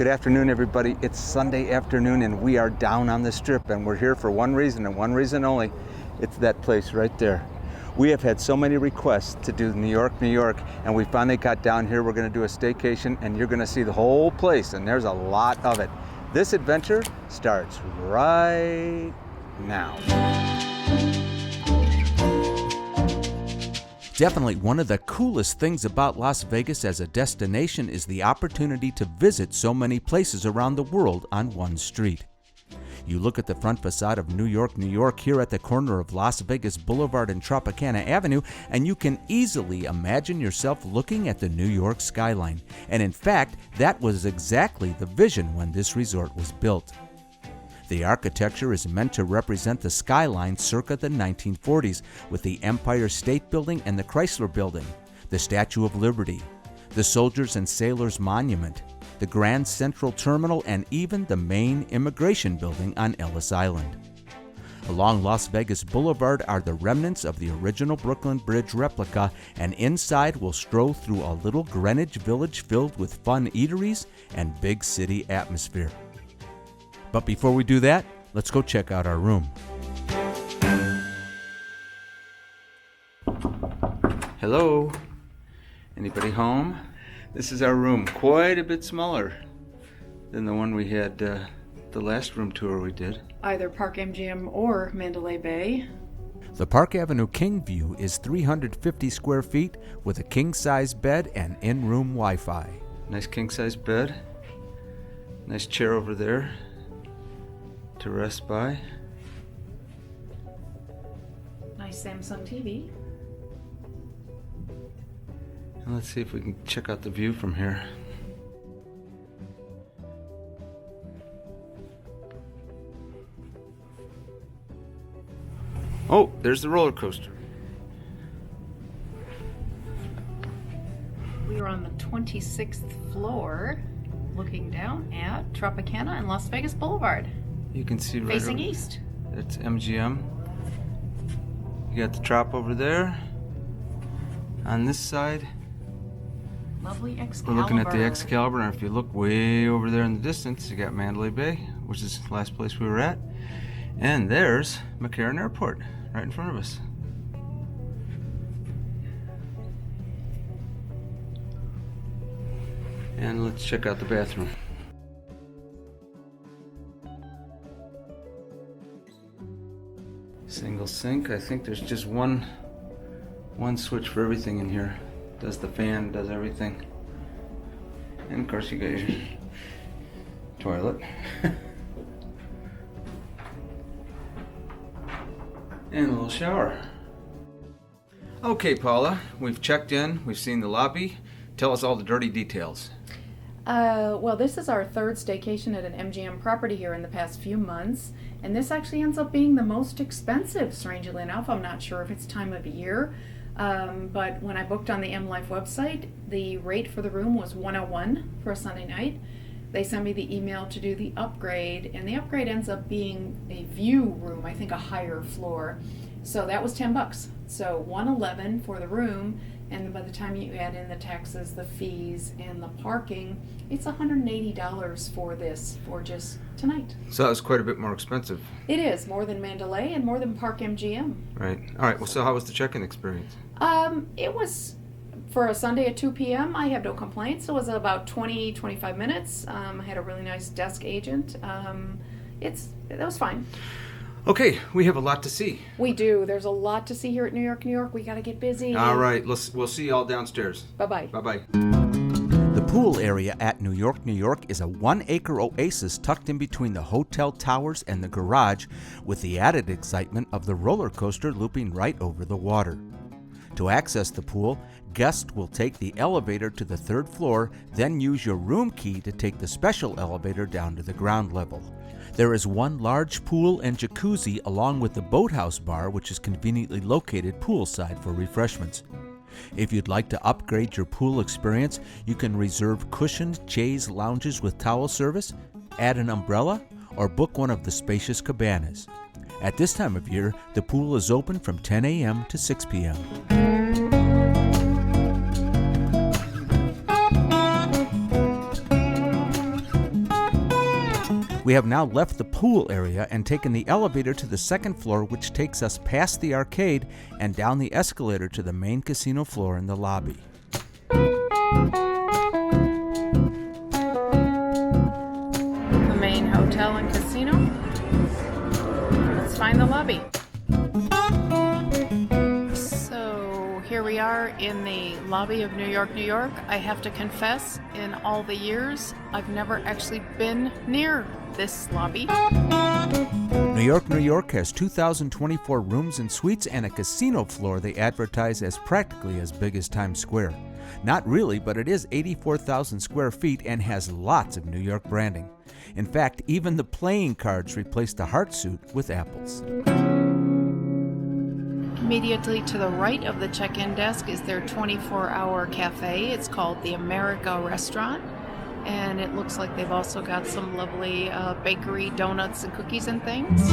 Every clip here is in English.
Good afternoon, everybody. It's Sunday afternoon and we are down on the Strip, and we're here for one reason and one reason only. It's that place right there. We have had so many requests to do New York, and we finally got down here. We're going to do a staycation and you're going to see the whole place, and there's a lot of it. This adventure starts right now. Definitely one of the coolest things about Las Vegas as a destination is the opportunity to visit so many places around the world on one street. You look at the front facade of New York here at the corner of Las Vegas Boulevard and Tropicana Avenue, and you can easily imagine yourself looking at the New York skyline. And in fact, that was exactly the vision when this resort was built. The architecture is meant to represent the skyline circa the 1940s, with the Empire State Building and the Chrysler Building, the Statue of Liberty, the Soldiers and Sailors Monument, the Grand Central Terminal, and even the main immigration building on Ellis Island. Along Las Vegas Boulevard are the remnants of the original Brooklyn Bridge replica, and inside we'll stroll through a little Greenwich Village filled with fun eateries and big city atmosphere. But before we do that, let's go check out our room. Hello? Anybody home? This is our room, quite a bit smaller than the one we had the last room tour we did. Either Park MGM or Mandalay Bay. The Park Avenue King View is 350 square feet with a king-size bed and in-room Wi-Fi. Nice king-size bed. Nice chair over there to rest by. Nice Samsung TV. And let's see if we can check out the view from here. Oh, there's the roller coaster. We are on the 26th floor, looking down at Tropicana and Las Vegas Boulevard. You can see right facing over, east. That's MGM. You got the Trop over there. On this side, lovely Excalibur. we're looking at the Excalibur, and if you look way over there in the distance, you got Mandalay Bay, which is the last place we were at. And there's McCarran Airport right in front of us. And let's check out the bathroom. Single sink. I think there's just one switch for everything in here. Does the fan, does everything. And of course you got your toilet. And a little shower. Okay, Paula, we've checked in, we've seen the lobby. Tell us all the dirty details. Well, this is our third staycation at an MGM property here in the past few months, and this actually ends up being the most expensive, strangely enough. I'm not sure if it's time of year, but when I booked on the M Life website, the rate for the room was $101 for a Sunday night. They sent me the email to do the upgrade, and the upgrade ends up being a view room, I think a higher floor. So that was $10. So $111 for the room, and by the time you add in the taxes, the fees, and the parking, it's $180 for this, for just tonight. So that was quite a bit more expensive. It is, more than Mandalay and more than Park MGM. Right. All right, well, so how was the check-in experience? It was, for a Sunday at 2 p.m., I have no complaints. It was about 20-25 minutes. I had a really nice desk agent. That was fine. Okay, we have a lot to see. We do. There's a lot to see here at New York. We got to get busy. All right, we'll see you all downstairs. Bye-bye. Bye-bye. The pool area at New York is a 1-acre oasis tucked in between the hotel towers and the garage, with the added excitement of the roller coaster looping right over the water. To access the pool, guests will take the elevator to the 3rd floor, then use your room key to take the special elevator down to the ground level. There is one large pool and jacuzzi along with the boathouse bar, which is conveniently located poolside for refreshments. If you'd like to upgrade your pool experience, you can reserve cushioned chaise lounges with towel service, add an umbrella, or book one of the spacious cabanas. At this time of year, the pool is open from 10 a.m. to 6 p.m. We have now left the pool area and taken the elevator to the second floor, which takes us past the arcade and down the escalator to the main casino floor in the lobby. The main hotel and casino. Let's find the lobby. So here we are in the lobby of New York, New York. I have to confess, in all the years, I've never actually been near this lobby. New York, New York has 2,024 rooms and suites and a casino floor they advertise as practically as big as Times Square. Not really, but it is 84,000 square feet and has lots of New York branding. In fact, even the playing cards replaced the heart suit with apples. Immediately to the right of the check-in desk is their 24-hour cafe. It's called the America Restaurant. And it looks like they've also got some lovely bakery, donuts, and cookies and things.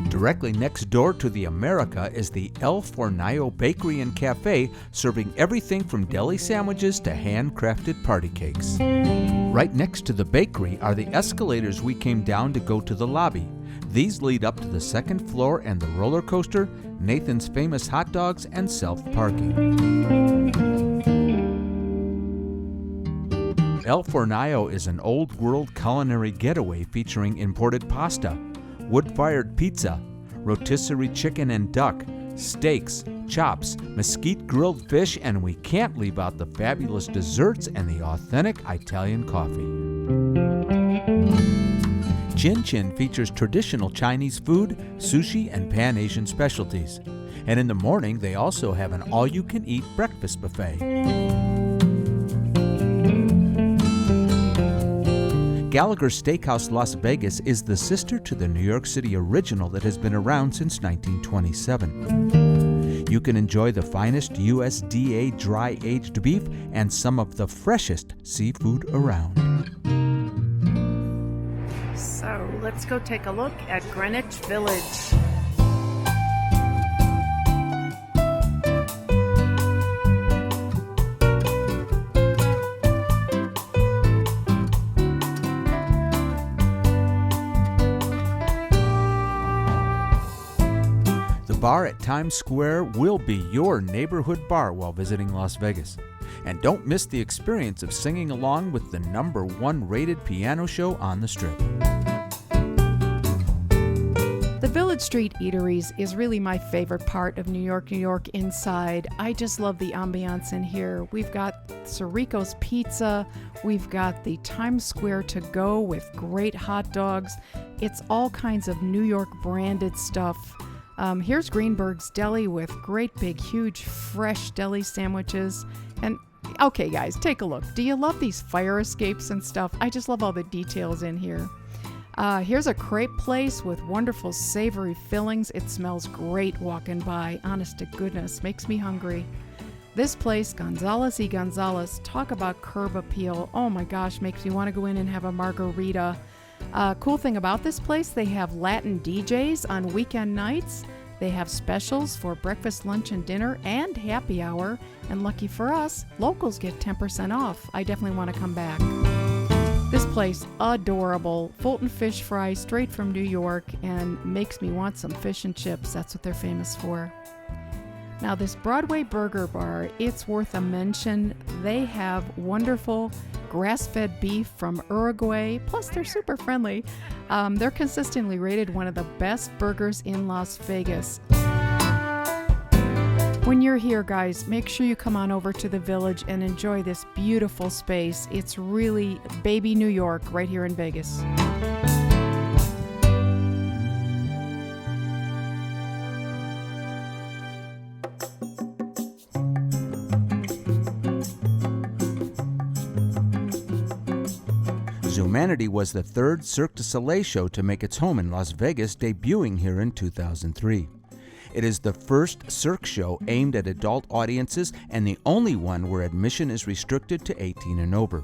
Directly next door to the America is the El Fornaio Bakery and Cafe, serving everything from deli sandwiches to handcrafted party cakes. Right next to the bakery are the escalators we came down to go to the lobby. These lead up to the second floor and the roller coaster, Nathan's Famous Hot Dogs, and self-parking. El Fornaio is an old-world culinary getaway featuring imported pasta, wood-fired pizza, rotisserie chicken and duck, steaks, chops, mesquite grilled fish, and we can't leave out the fabulous desserts and the authentic Italian coffee. Chin Chin features traditional Chinese food, sushi, and Pan-Asian specialties. And in the morning, they also have an all-you-can-eat breakfast buffet. Gallagher Steakhouse Las Vegas is the sister to the New York City original that has been around since 1927. You can enjoy the finest USDA dry-aged beef and some of the freshest seafood around. So let's go take a look at Greenwich Village. The bar at Times Square will be your neighborhood bar while visiting Las Vegas. And don't miss the experience of singing along with the #1 rated piano show on the Strip. The Village Street Eateries is really my favorite part of New York, New York inside. I just love the ambiance in here. We've got Sirico's Pizza. We've got the Times Square to go with great hot dogs. It's all kinds of New York branded stuff. Here's Greenberg's Deli with great big huge fresh deli sandwiches. And okay guys, take a look. Do you love these fire escapes and stuff? I just love all the details in here. Here's a crepe place with wonderful savory fillings. It smells great walking by. Honest to goodness, makes me hungry. This place, Gonzalez y Gonzalez, talk about curb appeal. Oh my gosh, makes me want to go in and have a margarita. Cool thing about this place, they have Latin DJs on weekend nights. They have specials for breakfast, lunch, and dinner, and happy hour. And lucky for us, locals get 10% off. I definitely want to come back. This place, adorable. Fulton fish fry straight from New York and makes me want some fish and chips. That's what they're famous for. Now this Broadway Burger Bar, it's worth a mention. They have wonderful grass-fed beef from Uruguay, plus they're super friendly. They're consistently rated one of the best burgers in Las Vegas. When you're here, guys, make sure you come on over to the Village and enjoy this beautiful space. It's really baby New York right here in Vegas. Zumanity was the third Cirque du Soleil show to make its home in Las Vegas, debuting here in 2003. It is the first Cirque show aimed at adult audiences and the only one where admission is restricted to 18 and over.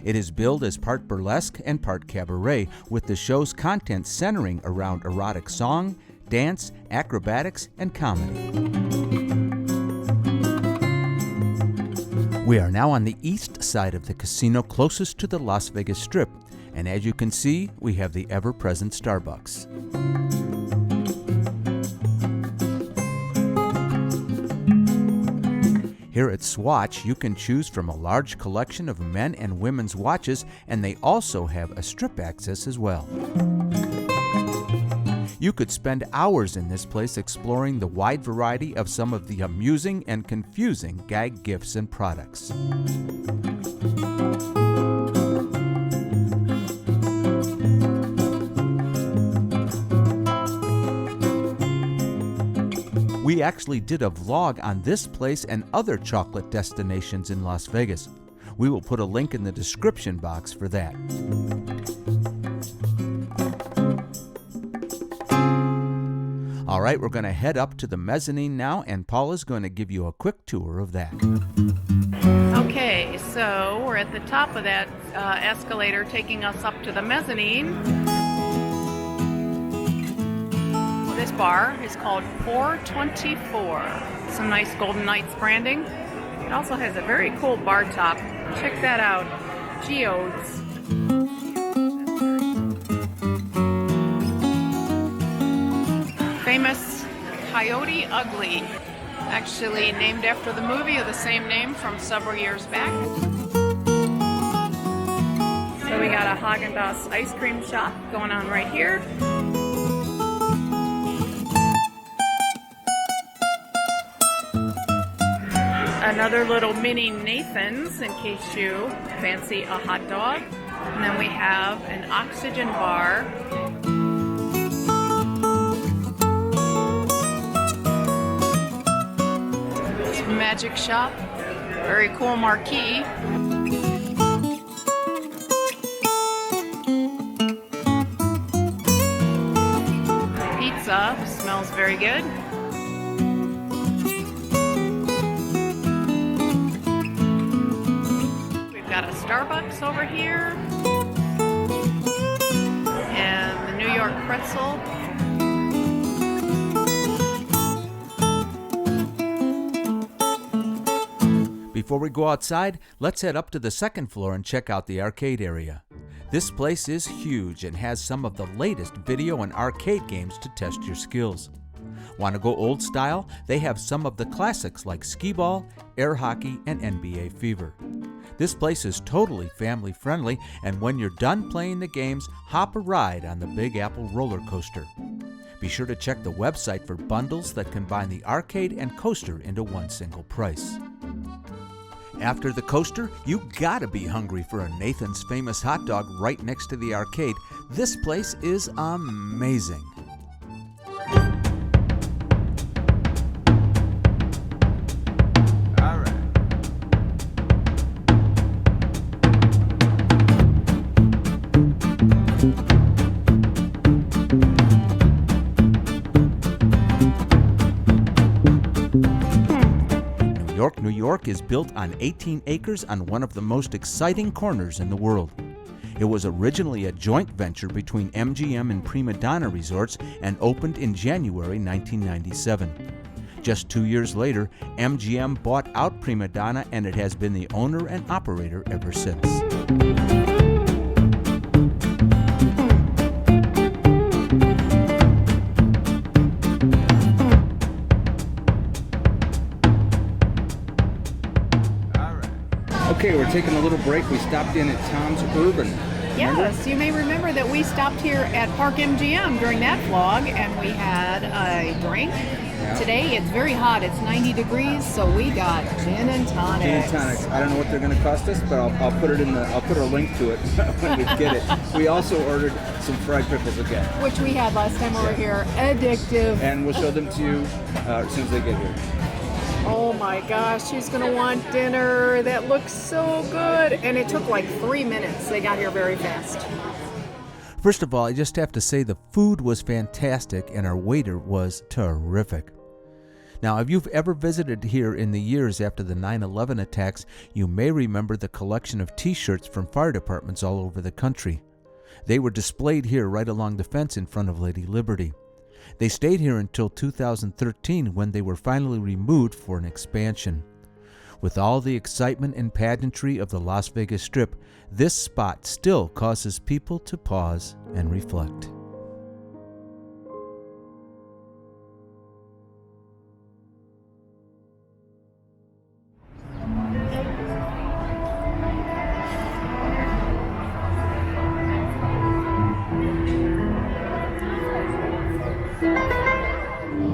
It is billed as part burlesque and part cabaret, with the show's content centering around erotic song, dance, acrobatics, and comedy. We are now on the east side of the casino closest to the Las Vegas Strip, And as you can see, we have the ever-present Starbucks. Here at Swatch, you can choose from a large collection of men and women's watches, and they also have a strip access as well. You could spend hours in this place exploring the wide variety of some of the amusing and confusing gag gifts and products. We actually did a vlog on this place and other chocolate destinations in Las Vegas. We will put a link in the description box for that. All right, we're going to head up to the mezzanine now, and Paula's going to give you a quick tour of that. Okay, so we're at the top of that escalator taking us up to the mezzanine. This bar is called 424. Some nice Golden Knights branding. It also has a very cool bar top. Check that out. Geodes. Famous Coyote Ugly. Actually named after the movie of the same name from several years back. So we got a Haagen-Dazs ice cream shop going on right here. Another little mini Nathan's in case you fancy a hot dog. And then we have an oxygen bar. Some magic shop. Very cool marquee. Pizza. Smells very good. Got a Starbucks over here, and the New York pretzel. Before we go outside, let's head up to the second floor and check out the arcade area. This place is huge and has some of the latest video and arcade games to test your skills. Want to go old style? They have some of the classics like skee-ball, air hockey, and NBA Fever. This place is totally family friendly, and when you're done playing the games, hop a ride on the Big Apple roller coaster. Be sure to check the website for bundles that combine the arcade and coaster into one single price. After the coaster, you gotta be hungry for a Nathan's Famous hot dog right next to the arcade. This place is amazing. New York is built on 18 acres on one of the most exciting corners in the world. It was originally a joint venture between MGM and Prima Donna Resorts and opened in January 1997. Just 2 years later, MGM bought out Prima Donna, and it has been the owner and operator ever since. Okay, we're taking a little break. We stopped in at Tom's Urban. Yes, you may remember that we stopped here at Park MGM during that vlog, and we had a drink. Yeah. Today it's very hot. It's 90 degrees, so we got gin and tonics. Gin and tonics. I don't know what they're going to cost us, but I'll put it in the. I'll put a link to it when we get it. We also ordered some fried pickles again, which we had last time we were here. Addictive. And we'll show them to you as soon as they get here. Oh my gosh, she's gonna want dinner. That looks so good. And it took like 3 minutes. They got here very fast. First of all, I just have to say the food was fantastic and our waiter was terrific. Now, if you've ever visited here in the years after the 9/11 attacks, you may remember the collection of t-shirts from fire departments all over the country. They were displayed here right along the fence in front of Lady Liberty. They stayed here until 2013 when they were finally removed for an expansion. With all the excitement and pageantry of the Las Vegas Strip, this spot still causes people to pause and reflect.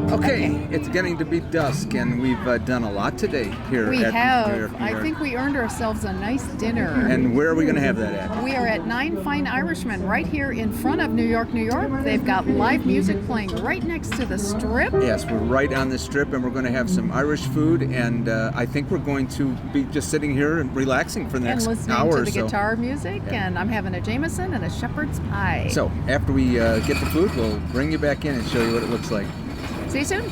Okay, it's getting to be dusk, and we've done a lot today here We at have. New York, New I York. think we earned ourselves a nice dinner. And where are we going to have that at? We are at Nine Fine Irishmen right here in front of New York, New York. They've got live music playing right next to the Strip. Yes, we're right on the Strip, and we're going to have some Irish food, and I think we're going to be just sitting here and relaxing for the And next listening hour to or the so. guitar music, and I'm having a Jameson and a shepherd's pie. So after we get the food, we'll bring you back in and show you what it looks like. See you soon.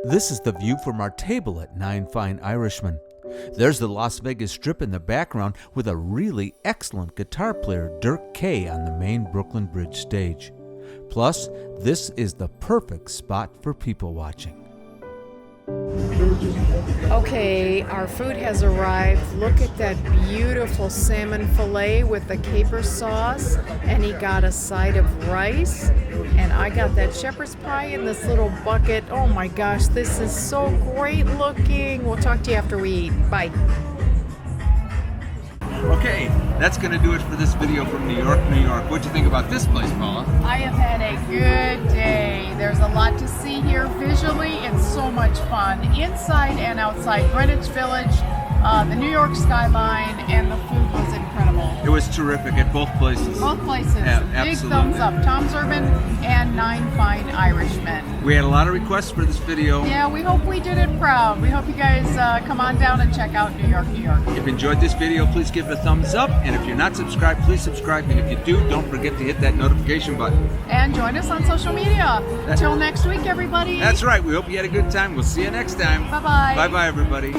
This is the view from our table at Nine Fine Irishmen. There's the Las Vegas Strip in the background with a really excellent guitar player, Dirk Kay, on the main Brooklyn Bridge stage. Plus, this is the perfect spot for people watching. Okay, our food has arrived. Look at that beautiful salmon fillet with the caper sauce, and he got a side of rice, and I got that shepherd's pie in this little bucket. Oh my gosh, this is so great looking. We'll talk to you after we eat. Bye. Okay, that's going to do it for this video from New York, New York. What'd you think about this place, Paula? I have had a good day. There's a lot to see here visually. It's so much fun inside and outside Greenwich Village, the New York skyline, and the food was incredible. It was terrific at both places. Both places. Yeah, Big absolutely. thumbs up. Tom's Urban and Nine Fine Irishmen. We had a lot of requests for this video. Yeah, we hope we did it proud. We hope you guys come on down and check out New York, New York. If you enjoyed this video, please give it a thumbs up. And if you're not subscribed, please subscribe. And if you do, don't forget to hit that notification button. And join us on social media. Till next week, everybody. That's right. We hope you had a good time. We'll see you next time. Bye-bye. Bye-bye, everybody.